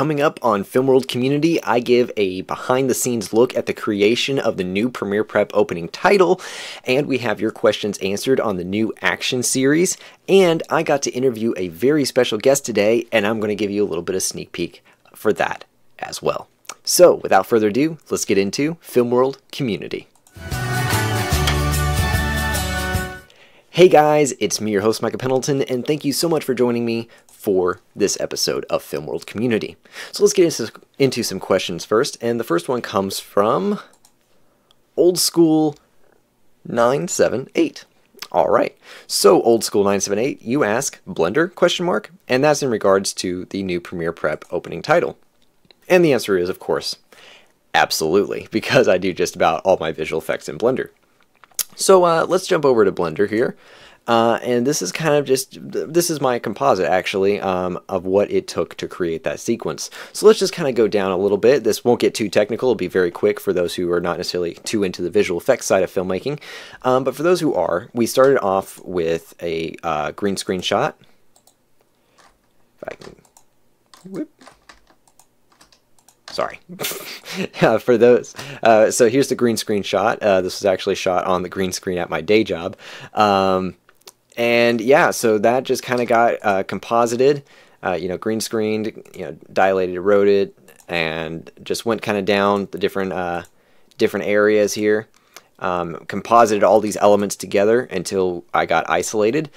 Coming up on Filmworld Community, I give a behind-the-scenes look at the creation of the new Premiere Prep opening title, and we have your questions answered on the new action series, and I got to interview a very special guest today, and I'm going to give you a little bit of sneak peek for that as well. So, without further ado, let's get into Filmworld Community. Hey guys, it's me, your host, Micah Pendleton, and thank you so much for joining me for this episode of Filmworld Community. So let's get into some questions first, and the first one comes from Old School 978. Alright, so Old School 978, you ask, Blender, question mark? And that's in regards to the new Premiere Prep opening title. And the answer is, of course, absolutely, because I do just about all my visual effects in Blender. So let's jump over to Blender here, and this is kind of this is my composite actually of what it took to create that sequence. So let's just kind of go down a little bit. This won't get too technical, it'll be very quick for those who are not necessarily too into the visual effects side of filmmaking, but for those who are, we started off with a green screen shot. If I can whip. Sorry. For those. So here's the green screen shot. This was actually shot on the green screen at my day job. And yeah, so that just kind of got composited, green screened, dilated, eroded, and just went kind of down the different areas here. Composited all these elements together until I got isolated,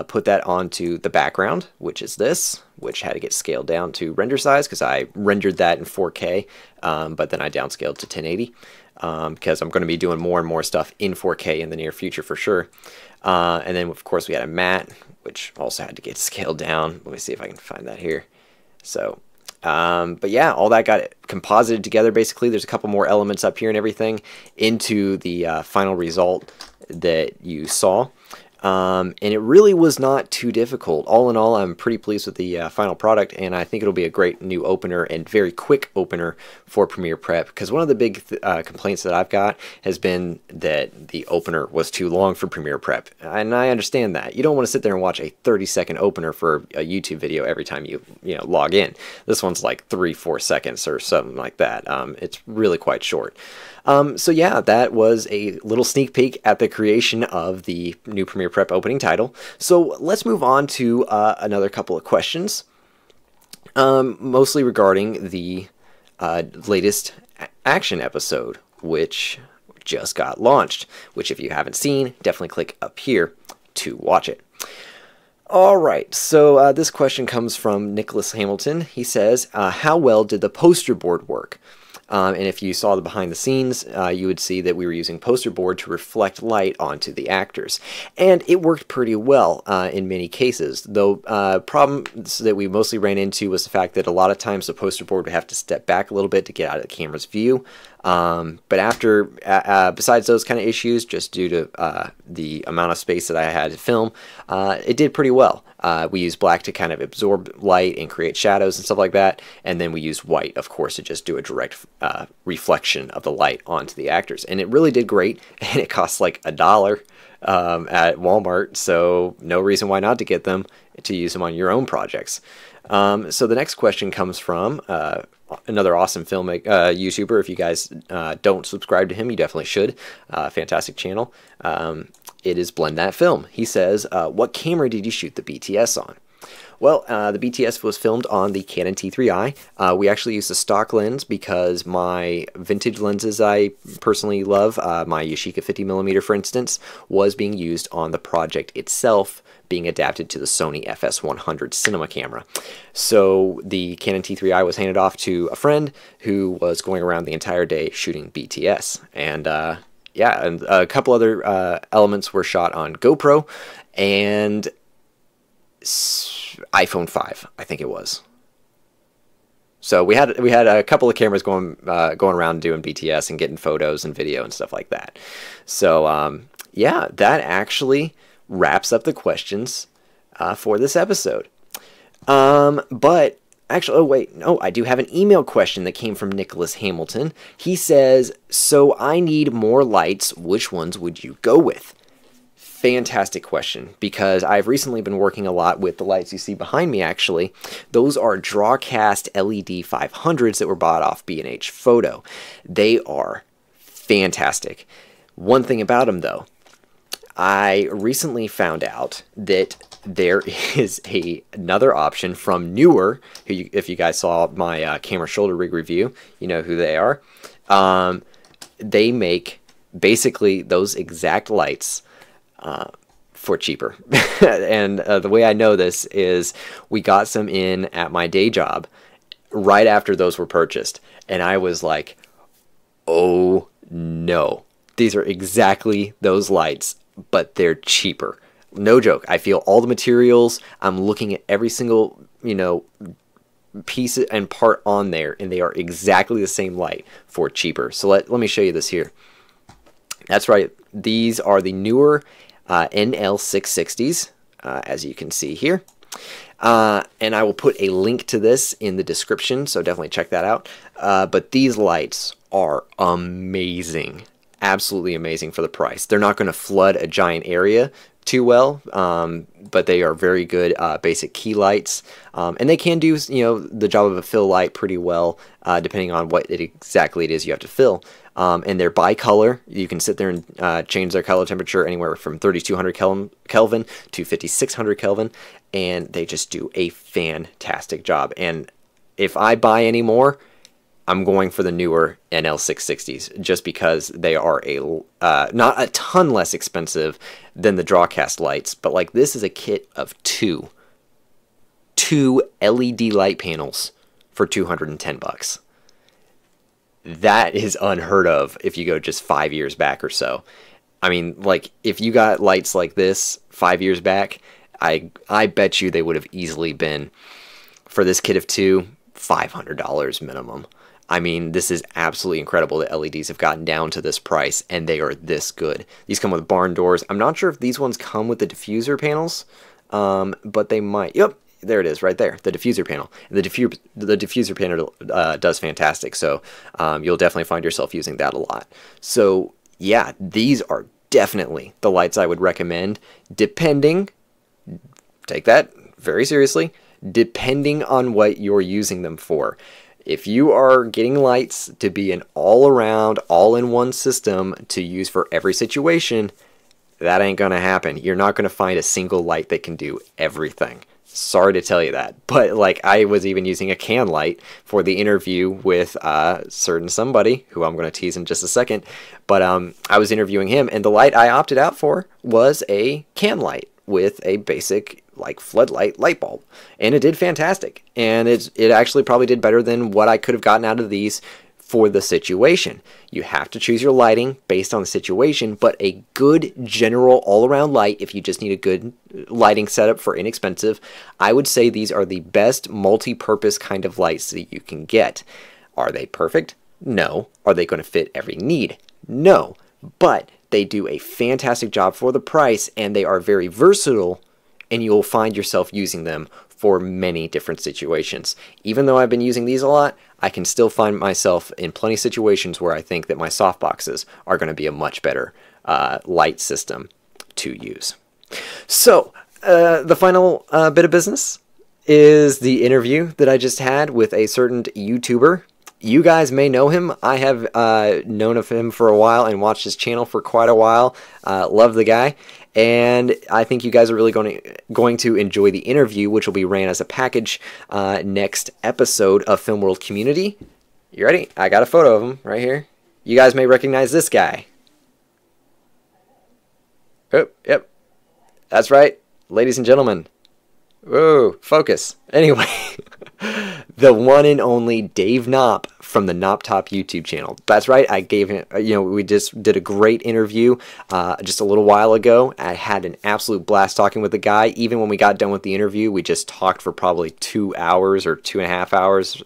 put that onto the background, which is this, which had to get scaled down to render size because I rendered that in 4K, but then I downscaled to 1080 because I'm going to be doing more and more stuff in 4K in the near future for sure. And then of course we had a matte, which also had to get scaled down. Let me see if I can find that here. So but yeah, all that got composited together basically. There's a couple more elements up here and everything into the final result that you saw. And it really was not too difficult. All in all, I'm pretty pleased with the final product, and I think it'll be a great new opener and very quick opener for Premiere Prep, because one of the big complaints that I've got has been that the opener was too long for Premiere Prep, and I understand that. You don't want to sit there and watch a 30-second opener for a YouTube video every time you log in. This one's like 3-4 seconds or something like that. It's really quite short. So yeah, that was a little sneak peek at the creation of the new Premiere Prep opening title. So let's move on to another couple of questions, mostly regarding the latest action episode, which just got launched, which if you haven't seen, definitely click up here to watch it. Alright, so this question comes from Nicholas Hamilton. He says, how well did the poster board work? And if you saw the behind the scenes, you would see that we were using poster board to reflect light onto the actors. And it worked pretty well in many cases, though problems that we mostly ran into was the fact that a lot of times the poster board would have to step back a little bit to get out of the camera's view. But after, besides those kind of issues, just due to the amount of space that I had to film, it did pretty well. We used black to kind of absorb light and create shadows and stuff like that, and then we used white, of course, to just do a direct reflection of the light onto the actors. And it really did great, and it costs like $1 at Walmart, so no reason why not to get them to use them on your own projects. So the next question comes from another awesome filmmaker, YouTuber. If you guys don't subscribe to him, you definitely should. Fantastic channel. It is Blend That Film. He says, what camera did you shoot the BTS on? Well, the BTS was filmed on the Canon T3i. We actually used a stock lens because my vintage lenses I personally love, my Yashica 50mm for instance, was being used on the project itself, being adapted to the Sony FS100 cinema camera. So the Canon T3i was handed off to a friend who was going around the entire day shooting BTS. And yeah, and a couple other elements were shot on GoPro and iPhone 5, I think it was. So we had a couple of cameras going around doing BTS and getting photos and video and stuff like that. So yeah, that actually wraps up the questions for this episode. But actually, oh wait, no, I do have an email question that came from Nicholas Hamilton. He says, so I need more lights, which ones would you go with? fantastic question, because I've recently been working a lot with the lights you see behind me. Actually, those are Drawcast LED 500s that were bought off B&H Photo. They are fantastic. One thing about them, though, I recently found out that there is another option from Newer, who if you guys saw my camera shoulder rig review, you know who they are. They make basically those exact lights for cheaper. And the way I know this is we got some in at my day job right after those were purchased, and I was like, oh no, these are exactly those lights, but they're cheaper. No joke. I feel all the materials. I'm looking at every single, piece and part on there, and they are exactly the same light for cheaper. So let me show you this here. That's right. These are the Newer NL660s, as you can see here. And I will put a link to this in the description, so definitely check that out. But these lights are amazing. Absolutely amazing for the price. They're not going to flood a giant area too well, but they are very good basic key lights, and they can do the job of a fill light pretty well, depending on what exactly it is you have to fill. And they're bicolor. You can sit there and change their color temperature anywhere from 3200 Kelvin to 5600 Kelvin, and they just do a fantastic job. And if I buy any more, I'm going for the Newer NL660s, just because they are not a ton less expensive than the Drawcast lights, but like this is a kit of two LED light panels for $210. That is unheard of if you go just 5 years back or so. I mean, like, if you got lights like this 5 years back, I bet you they would have easily been, for this kit of two, $500 minimum. I mean, this is absolutely incredible that LEDs have gotten down to this price, and they are this good. These come with barn doors. I'm not sure if these ones come with the diffuser panels, but they might. Yep, there it is right there, the diffuser panel. The diffuser panel does fantastic, so you'll definitely find yourself using that a lot. So yeah, these are definitely the lights I would recommend, depending, take that very seriously, depending on what you're using them for. If you are getting lights to be an all-around, all-in-one system to use for every situation, that ain't gonna happen. You're not gonna find a single light that can do everything. Sorry to tell you that, but like, I was even using a can light for the interview with certain somebody who I'm going to tease in just a second, but I was interviewing him, and the light I opted out for was a can light with a basic like floodlight light bulb, and it did fantastic, and it actually probably did better than what I could have gotten out of these for the situation. You have to choose your lighting based on the situation, but a good general all-around light, if you just need a good lighting setup for inexpensive, I would say these are the best multi-purpose kind of lights that you can get. Are they perfect? No. Are they going to fit every need? No. But they do a fantastic job for the price, and they are very versatile, and you'll find yourself using them for many different situations. Even though I've been using these a lot, I can still find myself in plenty of situations where I think that my softboxes are going to be a much better light system to use. So the final bit of business is the interview that I just had with a certain YouTuber. You guys may know him. I have known of him for a while and watched his channel for quite a while. Love the guy. And I think you guys are really going to enjoy the interview, which will be ran as a package next episode of Film World Community. You ready? I got a photo of him right here. You guys may recognize this guy. Oh, yep. That's right, ladies and gentlemen. Whoa, focus. Anyway, the one and only Dave Knopp from the Knopp Top YouTube channel. That's right, I gave him, we just did a great interview just a little while ago. I had an absolute blast talking with the guy. Even when we got done with the interview, we just talked for probably 2 hours or 2.5 hours.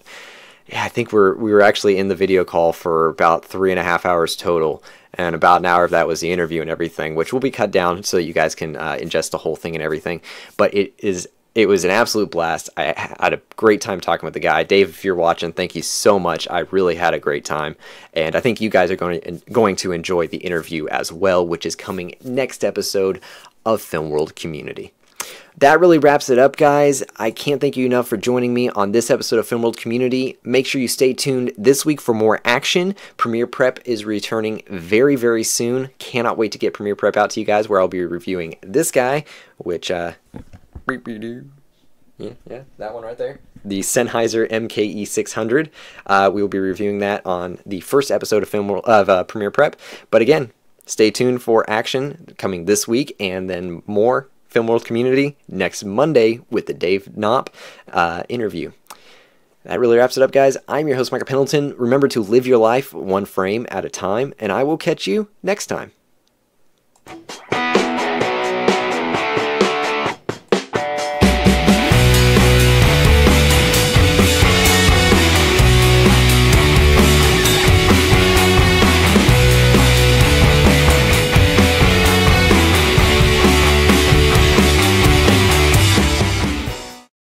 Yeah, I think we were actually in the video call for about 3.5 hours total, and about an hour of that was the interview and everything, which will be cut down so you guys can ingest the whole thing and everything. But it was an absolute blast. I had a great time talking with the guy. Dave, if you're watching, thank you so much. I really had a great time, and I think you guys are going to enjoy the interview as well, which is coming next episode of Film World Community. That really wraps it up, guys. I can't thank you enough for joining me on this episode of Film World Community. Make sure you stay tuned this week for more action. Premiere Prep is returning very, very soon. Cannot wait to get Premiere Prep out to you guys, where I'll be reviewing this guy, which, yeah, that one right there. The Sennheiser MKE600. We will be reviewing that on the first episode of Premiere Prep. But again, stay tuned for action coming this week, and then more Film World Community next Monday with the Dave Knopp interview. That really wraps it up, guys. I'm your host, Michael Pendleton. Remember to live your life one frame at a time, and I will catch you next time.